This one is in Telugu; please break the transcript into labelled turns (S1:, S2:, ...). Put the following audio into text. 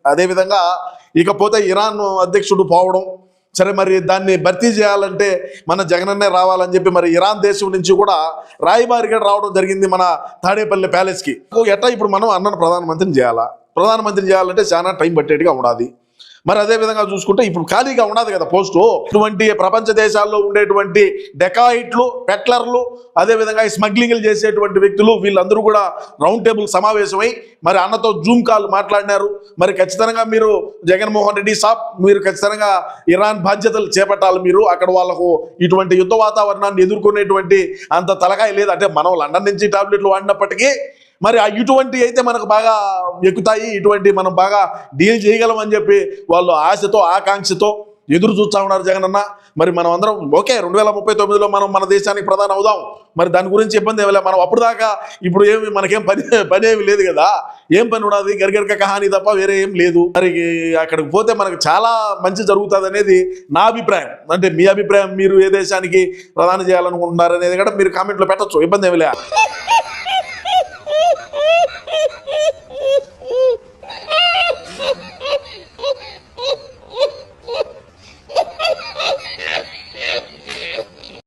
S1: అదేవిధంగా ఇకపోతే ఇరాన్ అధ్యక్షుడు పోవడం, సరే మరి దాన్ని భర్తీ చేయాలంటే మన జగనన్నే రావాలని చెప్పి మరి ఇరాన్ దేశం నుంచి కూడా రాయబారిగా రావడం జరిగింది మన తాడేపల్లి ప్యాలెస్కి. ఎట్లా ఇప్పుడు మనం అన్నను ప్రధానమంత్రిని చేయాలంటే చాలా టైం పట్టేట్టుగా ఉండాలి. మరి అదేవిధంగా చూసుకుంటే ఇప్పుడు ఖాళీగా ఉండదు కదా పోస్టు. ఇటువంటి ప్రపంచ దేశాల్లో ఉండేటువంటి డెకాయిట్లు, పెట్లర్లు, అదేవిధంగా స్మగ్లింగ్లు చేసేటువంటి వ్యక్తులు వీళ్ళందరూ కూడా రౌండ్ టేబుల్ సమావేశమై మరి అన్నతో జూమ్ కాల్ మాట్లాడినారు. మరి ఖచ్చితంగా మీరు జగన్మోహన్ రెడ్డి సాబ్ మీరు ఖచ్చితంగా ఇరాన్ బాధ్యతలు చేపట్టాలి. మీరు అక్కడ వాళ్ళకు ఇటువంటి యుద్ధ వాతావరణాన్ని ఎదుర్కొనేటువంటి అంత తలకాయ లేదు. అంటే మనం లండన్ నుంచి టాబ్లెట్లు వాడినప్పటికీ మరి ఇటువంటి అయితే మనకు బాగా ఎక్కుతాయి, ఇటువంటి మనం బాగా డీల్ చేయగలం అని చెప్పి వాళ్ళు ఆశతో ఆకాంక్షతో ఎదురు చూస్తూ ఉన్నారు జగనన్న. మరి మనం అందరం ఓకే 2039లో మనం మన దేశానికి ప్రధాని అవుదాం, మరి దాని గురించి ఇబ్బంది ఏమలే. మనం అప్పుడు దాకా ఇప్పుడు మనకేం పని ఏమి లేదు కదా, ఏం పని ఉండదు, గరిగరిక కహాని తప్ప వేరే ఏం లేదు. మరి అక్కడికి పోతే మనకు చాలా మంచి జరుగుతుంది అనేది నా అభిప్రాయం. అంటే మీ అభిప్రాయం, మీరు ఏ దేశానికి ప్రధాని చేయాలనుకుంటున్నారు అనేది కూడా మీరు కామెంట్లో పెట్టచ్చు, ఇబ్బంది ఏమి లే.